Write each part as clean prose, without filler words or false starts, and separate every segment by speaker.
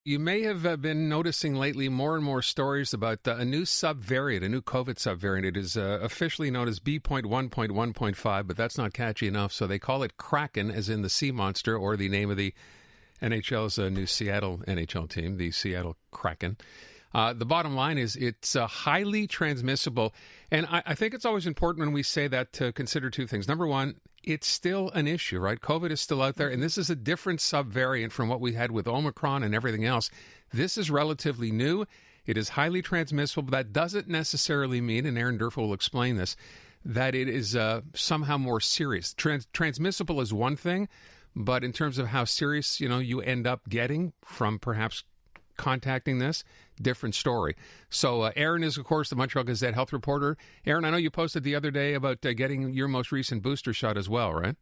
Speaker 1: You may have been noticing lately more and more stories about a new subvariant, a new COVID subvariant. It is officially known as B.1.1.5, but that's not catchy enough, so they call it Kraken, as in the sea monster, or the name of the NHL's new Seattle NHL team, the Seattle Kraken. The bottom line is it's highly transmissible, and I think it's always important when we say that to consider two things. Number one, it's still an issue, right? COVID is still out there, and this is a different subvariant from what we had with Omicron and everything else. This is relatively new. It is highly transmissible, but that doesn't necessarily mean, and Aaron DERFEL will explain this, that it is somehow more serious. Transmissible is one thing, but in terms of how serious, you end up getting from perhaps contacting this, different story. So Aaron is, of course, the Montreal Gazette health reporter. Aaron, I know you posted the other day about getting your most recent booster shot as well, right?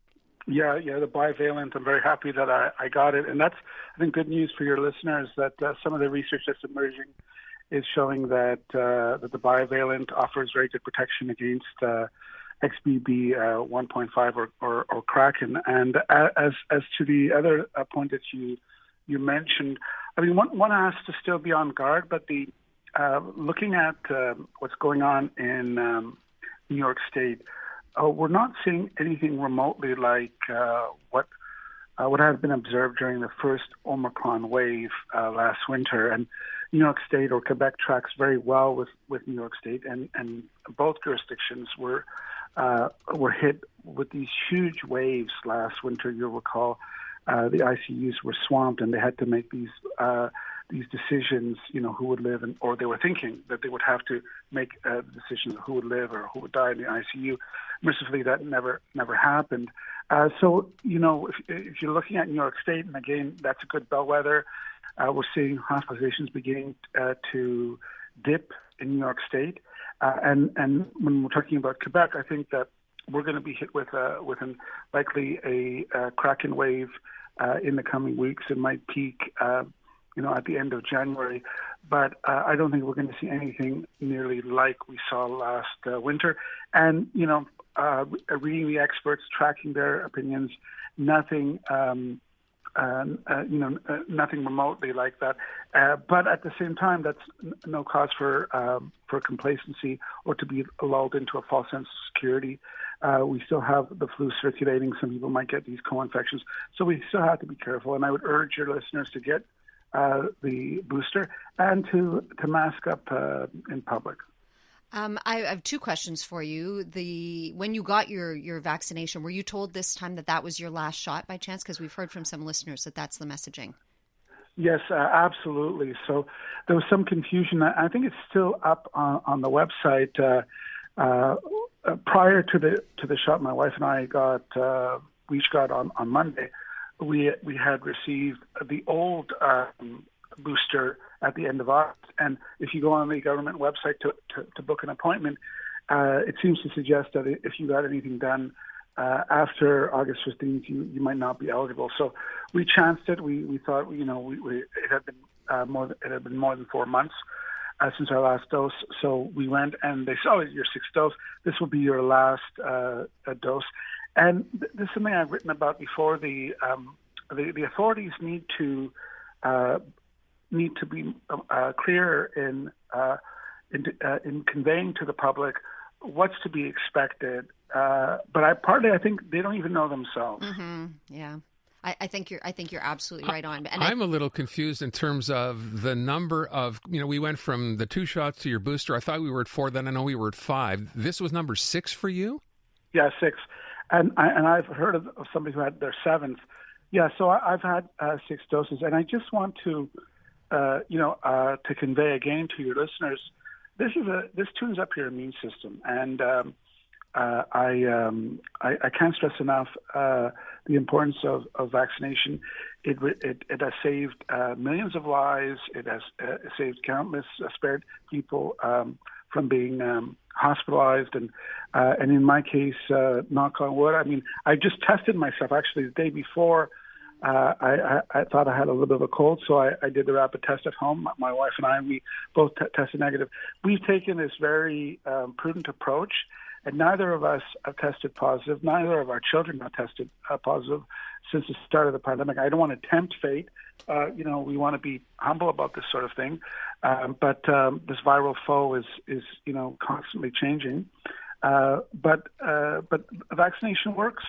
Speaker 2: Yeah, the bivalent. I'm very happy that I got it. And that's, I think, good news for your listeners that some of the research that's emerging is showing that that the bivalent offers very good protection against XBB 1.5 or Kraken. And as to the other point that you mentioned, I mean, one has to still be on guard, but looking at what's going on in New York State, we're not seeing anything remotely like what had been observed during the first Omicron wave last winter. And New York State or Quebec tracks very well with New York State, and both jurisdictions were hit with these huge waves last winter. You'll recall. The ICUs were swamped, and they had to make these decisions. Who would live, or they were thinking that they would have to make decisions of who would live or who would die in the ICU. Mercifully, that never happened. So, if you're looking at New York State, and again, that's a good bellwether. We're seeing hospitalizations beginning to dip in New York State, and when we're talking about Quebec, I think that we're going to be hit with likely a Kraken wave in the coming weeks. It might peak, at the end of January, but I don't think we're going to see anything nearly like we saw last winter. And reading the experts, tracking their opinions, nothing remotely like that. But at the same time, that's no cause for complacency or to be lulled into a false sense of security. We still have the flu circulating. Some people might get these co-infections. So we still have to be careful. And I would urge your listeners to get the booster and to mask up in public.
Speaker 3: I have two questions for you. When you got your vaccination, were you told this time that was your last shot by chance? Because we've heard from some listeners that that's the messaging.
Speaker 2: Yes, absolutely. So there was some confusion. I think it's still up on the website. Prior to the shot, my wife and I we got on Monday. We had received the old booster at the end of August, and if you go on the government website to book an appointment, it seems to suggest that if you got anything done after August 15th, you might not be eligible. So we chanced it. We thought it had been more than 4 months since our last dose. So we went, and they said, your sixth dose. This will be your last dose. And this is something I've written about before. The authorities need to be clear in conveying to the public what's to be expected. But I think they don't even know themselves.
Speaker 3: Mm-hmm. Yeah. I think you're absolutely right on. And
Speaker 1: I'm a little confused in terms of the number of, we went from the 2 shots to your booster. I thought we were at 4, then I know we were at 5. This was number 6 for you?
Speaker 2: Yeah, 6. And I've heard of somebody who had their 7th. Yeah, so I've had 6 doses, and I just want to, to convey again to your listeners, this tunes up your immune system, and I can't stress enough the importance of vaccination. It has saved millions of lives. It has saved countless, spared people from being hospitalized, and in my case, knock on wood. I mean, I just tested myself actually the day before. I thought I had a little bit of a cold, so I did the rapid test at home. My wife and I, we both tested negative. We've taken this very prudent approach, And neither of us have tested positive. Neither of our children have tested positive since the start of the pandemic. I don't want to tempt fate. We want to be humble about this sort of thing. But this viral foe is constantly changing. But vaccination works.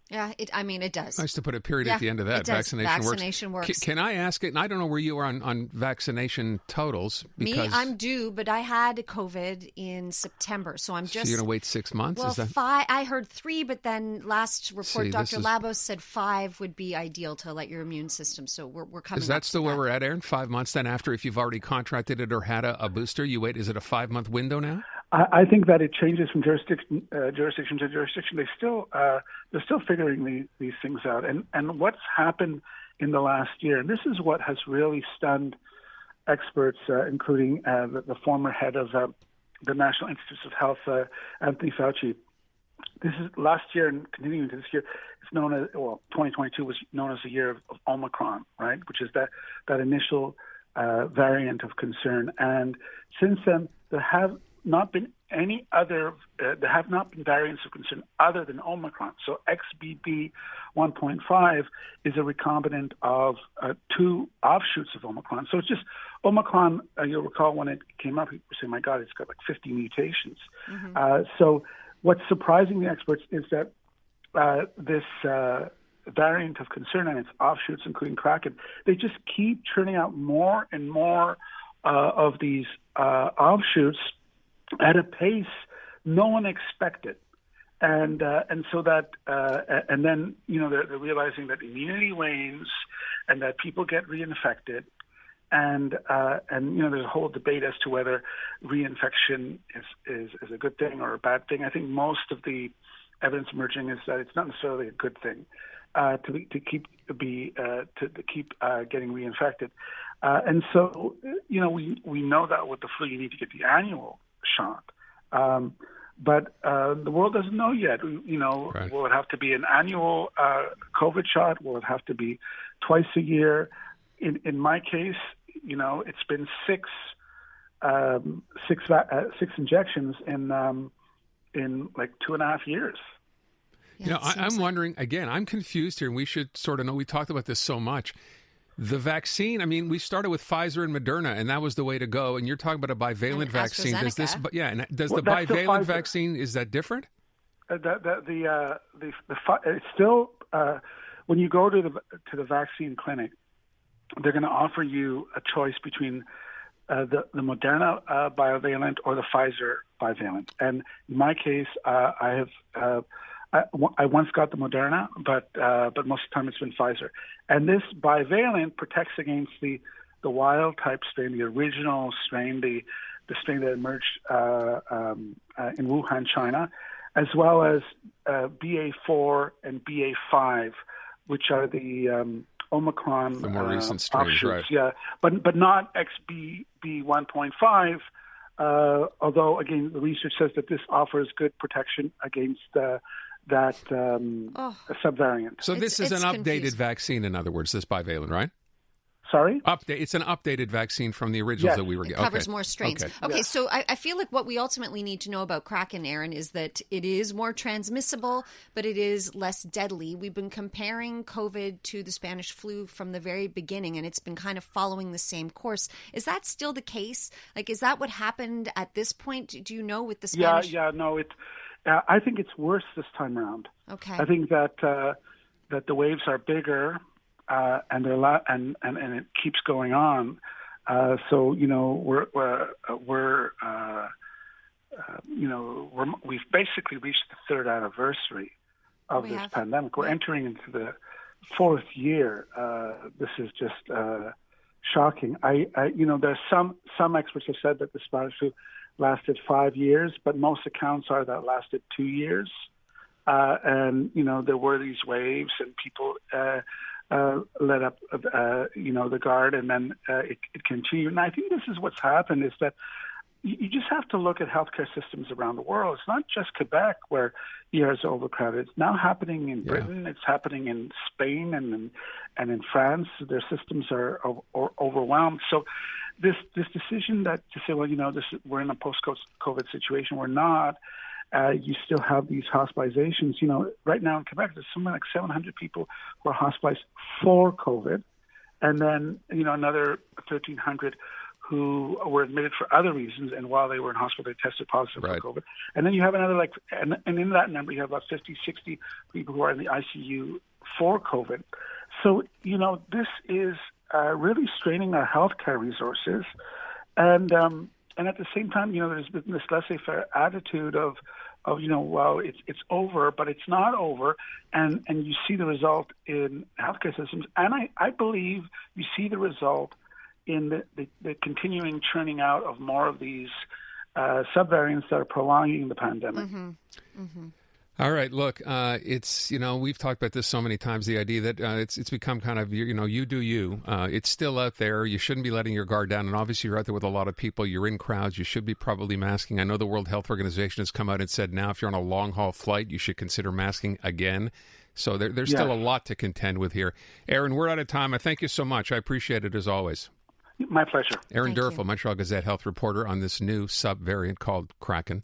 Speaker 3: Yeah, it does.
Speaker 1: Nice to put a period at the end of that.
Speaker 3: Vaccination works.
Speaker 1: Can I ask it? And I don't know where you are on vaccination totals.
Speaker 3: Me, I'm due, but I had COVID in September, so I'm just.
Speaker 1: So you're going to wait 6 months?
Speaker 3: Well,
Speaker 1: is that...
Speaker 3: 5. I heard 3, but then last report, Dr. Labos said 5 would be ideal to let your immune system. So we're coming.
Speaker 1: Is that still where we're at, Aaron? 5 months then after, if you've already contracted it or had a booster, you wait. Is it a 5-month window now?
Speaker 2: I think that it changes from jurisdiction to jurisdiction. They're still figuring these things out. And what's happened in the last year, and this is what has really stunned experts, including the former head of the National Institutes of Health, Anthony Fauci. This is last year and continuing to this year. It's known as 2022 was known as the year of Omicron, right? Which is that initial variant of concern. And since then, there have not been there have not been variants of concern other than Omicron. So XBB 1.5 is a recombinant of 2 offshoots of Omicron. So it's just Omicron, you'll recall when it came up, people were saying, my God, it's got like 50 mutations. Mm-hmm. So what's surprising the experts is that this variant of concern and its offshoots, including Kraken, they just keep churning out more and more of these offshoots at a pace no one expected, and so that and then they're realizing that immunity wanes and that people get reinfected, and there's a whole debate as to whether reinfection is a good thing or a bad thing. I think most of the evidence emerging is that it's not necessarily a good thing to keep getting reinfected, and so we know that with the flu you need to get the annual shot. But the world doesn't know yet.
Speaker 1: Right.
Speaker 2: Will it have to be an annual COVID shot? Will it have to be twice a year? In my case, it's been six injections in like 2.5 years.
Speaker 3: Yeah,
Speaker 1: I'm wondering, again, I'm confused here, and we should sort of know, we talked about this so much. The vaccine, we started with Pfizer and Moderna, and that was the way to go. And you're talking about a bivalent vaccine. Does the bivalent vaccine, is that different? It's still when you go to the vaccine clinic, they're going to offer you a choice between the Moderna bivalent or the Pfizer bivalent. And in my case, I once got the Moderna, but most of the time it's been Pfizer. And this bivalent protects against the wild type strain, the original strain, the strain that emerged in Wuhan, China, as well as BA4 and BA5, which are the Omicron the more recent strains,
Speaker 2: offshoots.
Speaker 1: Right?
Speaker 2: Yeah, but not XBB 1.5. Although again, the research says that this offers good protection against that subvariant.
Speaker 1: So this is an updated vaccine, in other words, this bivalent, right?
Speaker 2: Sorry?
Speaker 1: It's an updated vaccine from the originals that we were getting.
Speaker 3: It covers more strains. Okay, so I feel like what we ultimately need to know about Kraken, Aaron, is that it is more transmissible, but it is less deadly. We've been comparing COVID to the Spanish flu from the very beginning, and it's been kind of following the same course. Is that still the case? Like, is that what happened at this point? Do you know with the Spanish?
Speaker 2: No, I think it's worse this time around.
Speaker 3: Okay.
Speaker 2: I think that the waves are bigger. And it keeps going on. So we've basically reached the 3rd anniversary of this pandemic. We're entering into the 4th year. This is just shocking. There's some experts have said that the Spanish flu lasted 5 years, but most accounts are that it lasted 2 years. And there were these waves, and people let up, the guard, and then it continued. And I think this is what's happened is that, you just have to look at healthcare systems around the world. It's not just Quebec where ERs are overcrowded. It's now happening in Britain. It's happening in Spain and in France. Their systems are overwhelmed. So this decision to say, well, we're in a post-COVID situation. We're not. You still have these hospitalizations. Right now in Quebec, there's something like 700 people who are hospitalized for COVID, and then another 1,300 who were admitted for other reasons, and while they were in hospital, they tested positive for COVID. And then you have another and in that number, you have about 50, 60 people who are in the ICU for COVID. So this is really straining our healthcare resources, and at the same time, there's been this laissez-faire attitude of well, it's over, but it's not over, and you see the result in healthcare systems, and I believe you see the result in the continuing churning out of more of these subvariants that are prolonging the pandemic.
Speaker 3: Mm-hmm. Mm-hmm.
Speaker 1: All right, look, it's, we've talked about this so many times, the idea that it's become kind of, you do you. It's still out there. You shouldn't be letting your guard down. And obviously you're out there with a lot of people. You're in crowds. You should be probably masking. I know the World Health Organization has come out and said now if you're on a long-haul flight, you should consider masking again. So there's still a lot to contend with here. Aaron, we're out of time. I thank you so much. I appreciate it as always.
Speaker 2: My pleasure.
Speaker 1: Aaron DERFEL, Montreal Gazette health reporter on this new subvariant called Kraken.